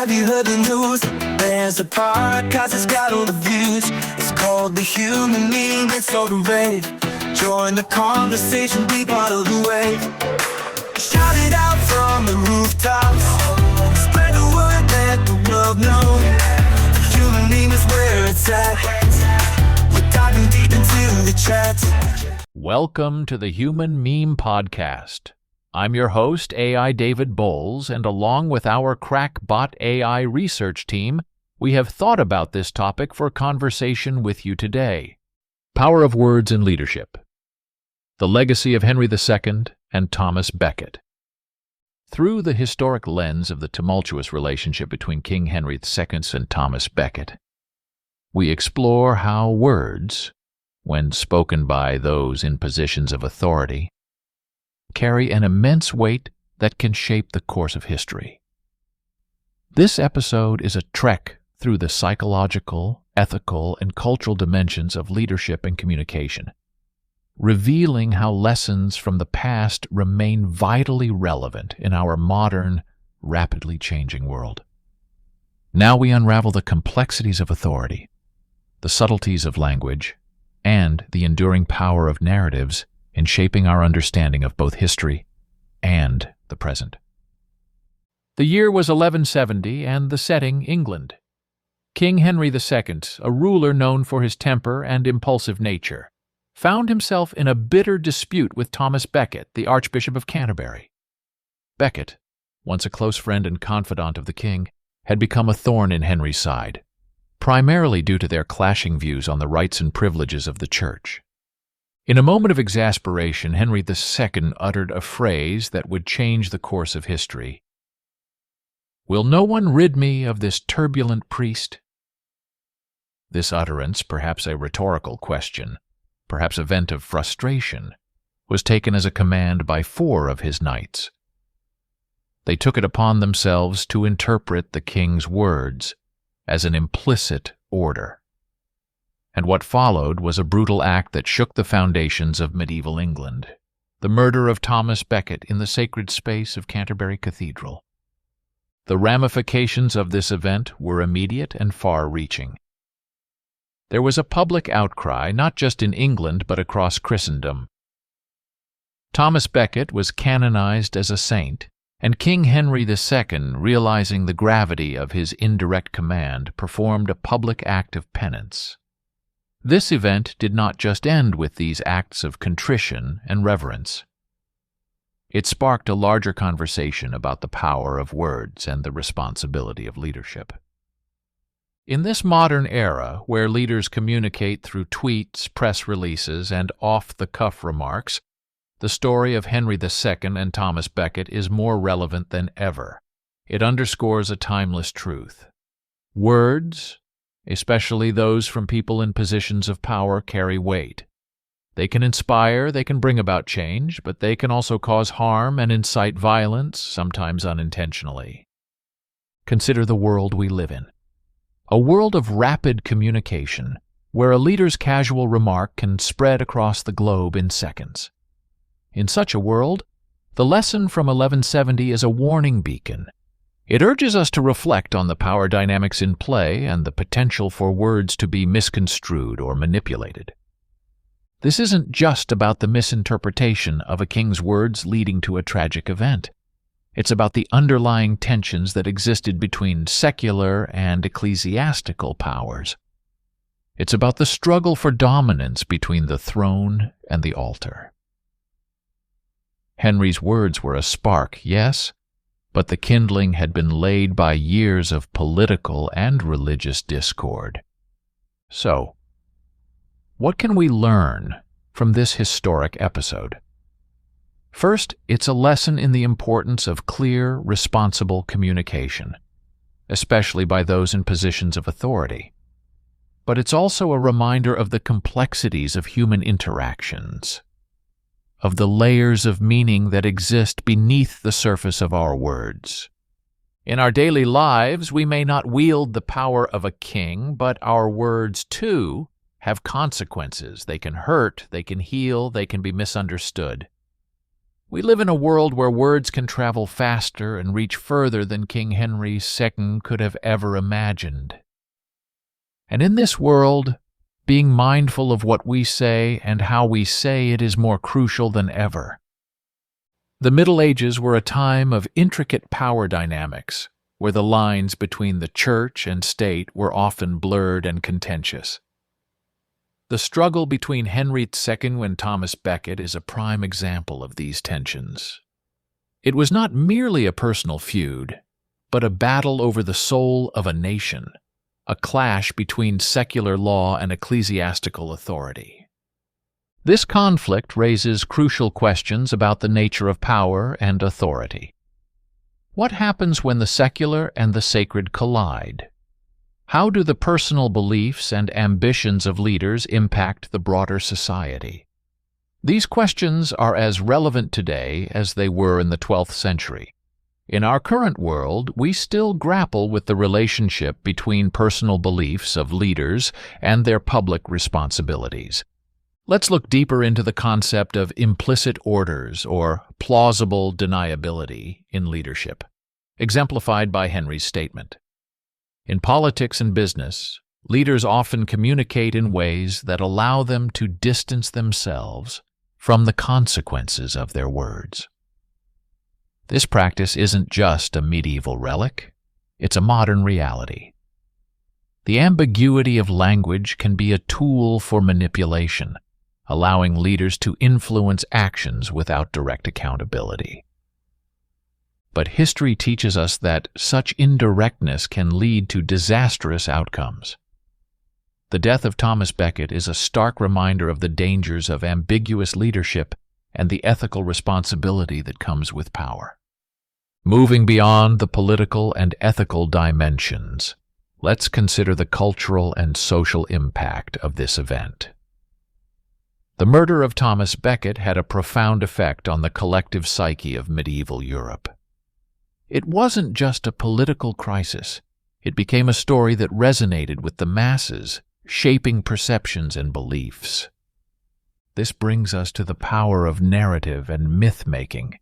Have you heard the news? There's a podcast that's got all the views. It's called The Human Meme, it's all the rave. Join the conversation, we bottle the wave. Shout it out from the rooftops. Spread the word, let the world know. The Human Meme is where it's at. We're diving deep into the chat. Welcome to the Human Meme Podcast. I'm your host, AI David Bowles, and along with our Crackbot AI research team, we have thought about this topic for conversation with you today. Power of Words in Leadership. The Legacy of Henry II and Thomas Becket. Through the historic lens of the tumultuous relationship between King Henry II and Thomas Becket, we explore how words, when spoken by those in positions of authority, carry an immense weight that can shape the course of history. This episode is a trek through the psychological, ethical, and cultural dimensions of leadership and communication, revealing how lessons from the past remain vitally relevant in our modern, rapidly changing world. Now we unravel the complexities of authority, the subtleties of language, and the enduring power of narratives in shaping our understanding of both history and the present. The year was 1170, and the setting England. King Henry II, a ruler known for his temper and impulsive nature, found himself in a bitter dispute with Thomas Becket, the Archbishop of Canterbury. Becket, once a close friend and confidant of the king, had become a thorn in Henry's side, primarily due to their clashing views on the rights and privileges of the Church. In a moment of exasperation, Henry II uttered a phrase that would change the course of history. "Will no one rid me of this turbulent priest?" This utterance, perhaps a rhetorical question, perhaps a vent of frustration, was taken as a command by 4 of his knights. They took it upon themselves to interpret the king's words as an implicit order. And what followed was a brutal act that shook the foundations of medieval England, the murder of Thomas Becket in the sacred space of Canterbury Cathedral. The ramifications of this event were immediate and far-reaching. There was a public outcry, not just in England but across Christendom. Thomas Becket was canonized as a saint, and King Henry II, realizing the gravity of his indirect command, performed a public act of penance. This event did not just end with these acts of contrition and reverence. It sparked a larger conversation about the power of words and the responsibility of leadership. In this modern era, where leaders communicate through tweets, press releases, and off-the-cuff remarks, the story of Henry II and Thomas Becket is more relevant than ever. It underscores a timeless truth. Words, especially those from people in positions of power, carry weight. They can inspire, they can bring about change, but they can also cause harm and incite violence, sometimes unintentionally. Consider the world we live in. A world of rapid communication, where a leader's casual remark can spread across the globe in seconds. In such a world, the lesson from 1170 is a warning beacon. It urges us to reflect on the power dynamics in play and the potential for words to be misconstrued or manipulated. This isn't just about the misinterpretation of a king's words leading to a tragic event. It's about the underlying tensions that existed between secular and ecclesiastical powers. It's about the struggle for dominance between the throne and the altar. Henry's words were a spark, yes, but the kindling had been laid by years of political and religious discord. So, what can we learn from this historic episode? First, it's a lesson in the importance of clear, responsible communication, especially by those in positions of authority. But it's also a reminder of the complexities of human interactions, of the layers of meaning that exist beneath the surface of our words. In our daily lives, we may not wield the power of a king, but our words, too, have consequences. They can hurt, they can heal, they can be misunderstood. We live in a world where words can travel faster and reach further than King Henry II could have ever imagined. And in this world, being mindful of what we say and how we say it is more crucial than ever. The Middle Ages were a time of intricate power dynamics, where the lines between the church and state were often blurred and contentious. The struggle between Henry II and Thomas Becket is a prime example of these tensions. It was not merely a personal feud, but a battle over the soul of a nation, a clash between secular law and ecclesiastical authority. This conflict raises crucial questions about the nature of power and authority. What happens when the secular and the sacred collide? How do the personal beliefs and ambitions of leaders impact the broader society? These questions are as relevant today as they were in the 12th century. In our current world, we still grapple with the relationship between personal beliefs of leaders and their public responsibilities. Let's look deeper into the concept of implicit orders or plausible deniability in leadership, exemplified by Henry's statement. In politics and business, leaders often communicate in ways that allow them to distance themselves from the consequences of their words. This practice isn't just a medieval relic, it's a modern reality. The ambiguity of language can be a tool for manipulation, allowing leaders to influence actions without direct accountability. But history teaches us that such indirectness can lead to disastrous outcomes. The death of Thomas Becket is a stark reminder of the dangers of ambiguous leadership and the ethical responsibility that comes with power. Moving beyond the political and ethical dimensions, let's consider the cultural and social impact of this event. The murder of Thomas Becket had a profound effect on the collective psyche of medieval Europe. It wasn't just a political crisis. It became a story that resonated with the masses, shaping perceptions and beliefs. This brings us to the power of narrative and myth-making.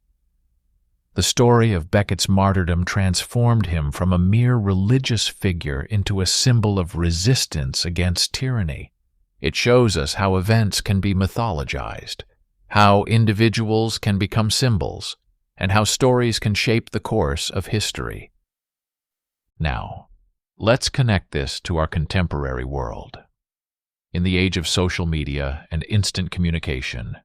The story of Becket's martyrdom transformed him from a mere religious figure into a symbol of resistance against tyranny. It shows us how events can be mythologized, how individuals can become symbols, and how stories can shape the course of history. Now, let's connect this to our contemporary world. In the age of social media and instant communication,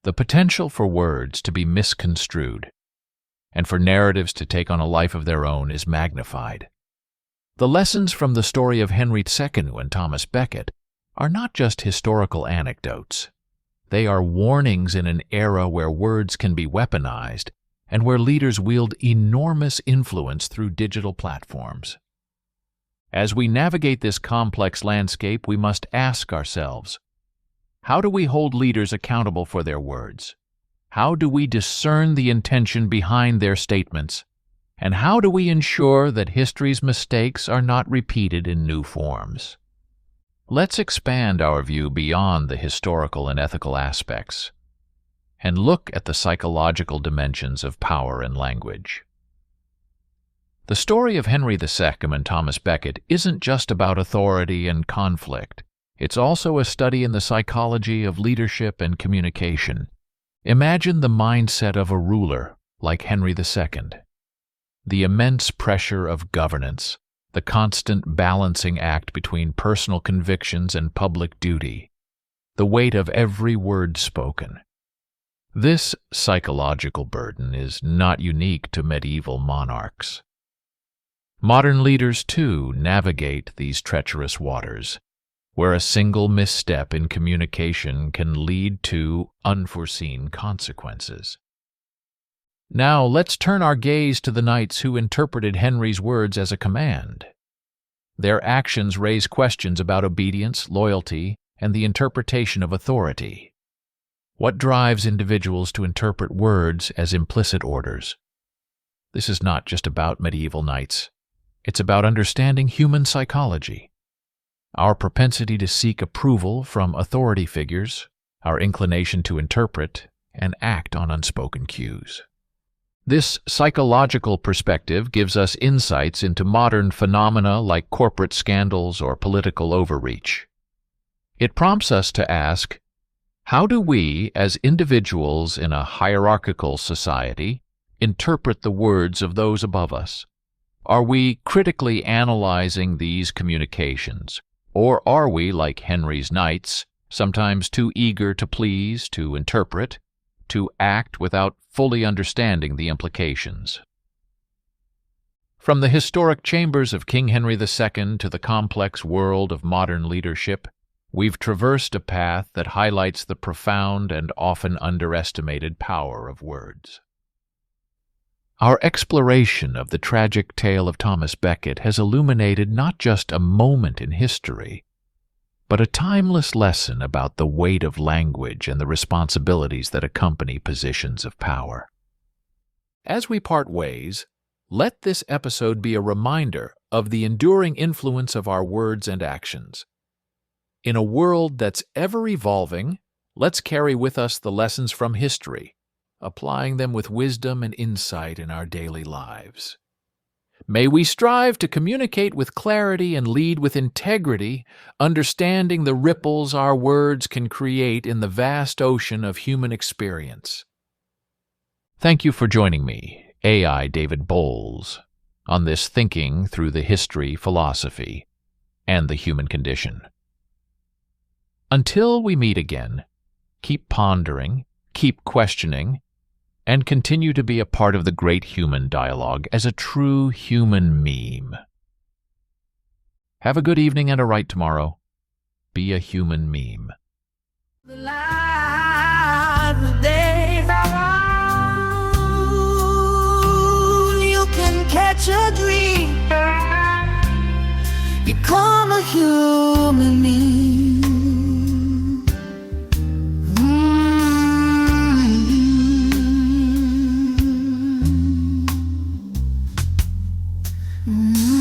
the potential for words to be misconstrued and for narratives to take on a life of their own is magnified. The lessons from the story of Henry II and Thomas Becket are not just historical anecdotes. They are warnings in an era where words can be weaponized and where leaders wield enormous influence through digital platforms. As we navigate this complex landscape, we must ask ourselves, how do we hold leaders accountable for their words? How do we discern the intention behind their statements? And how do we ensure that history's mistakes are not repeated in new forms? Let's expand our view beyond the historical and ethical aspects and look at the psychological dimensions of power and language. The story of Henry II and Thomas Becket isn't just about authority and conflict. It's also a study in the psychology of leadership and communication. Imagine the mindset of a ruler like Henry II. The immense pressure of governance, the constant balancing act between personal convictions and public duty, the weight of every word spoken. This psychological burden is not unique to medieval monarchs. Modern leaders, too, navigate these treacherous waters, where a single misstep in communication can lead to unforeseen consequences. Now, let's turn our gaze to the knights who interpreted Henry's words as a command. Their actions raise questions about obedience, loyalty, and the interpretation of authority. What drives individuals to interpret words as implicit orders? This is not just about medieval knights. It's about understanding human psychology. Our propensity to seek approval from authority figures, our inclination to interpret, and act on unspoken cues. This psychological perspective gives us insights into modern phenomena like corporate scandals or political overreach. It prompts us to ask, how do we, as individuals in a hierarchical society, interpret the words of those above us? Are we critically analyzing these communications, or are we, like Henry's knights, sometimes too eager to please, to interpret, to act without fully understanding the implications? From the historic chambers of King Henry II to the complex world of modern leadership, we've traversed a path that highlights the profound and often underestimated power of words. Our exploration of the tragic tale of Thomas Becket has illuminated not just a moment in history, but a timeless lesson about the weight of language and the responsibilities that accompany positions of power. As we part ways, let this episode be a reminder of the enduring influence of our words and actions. In a world that's ever-evolving, let's carry with us the lessons from history, applying them with wisdom and insight in our daily lives. May we strive to communicate with clarity and lead with integrity, understanding the ripples our words can create in the vast ocean of human experience. Thank you for joining me, AI David Bowles, on this thinking through the history, philosophy, and the human condition. Until we meet again, keep pondering, keep questioning, and continue to be a part of the great human dialogue as a true human meme. Have a good evening and a right tomorrow. Be a human meme. The light, the days are on. You can catch a dream, become a human meme. Mm-hmm.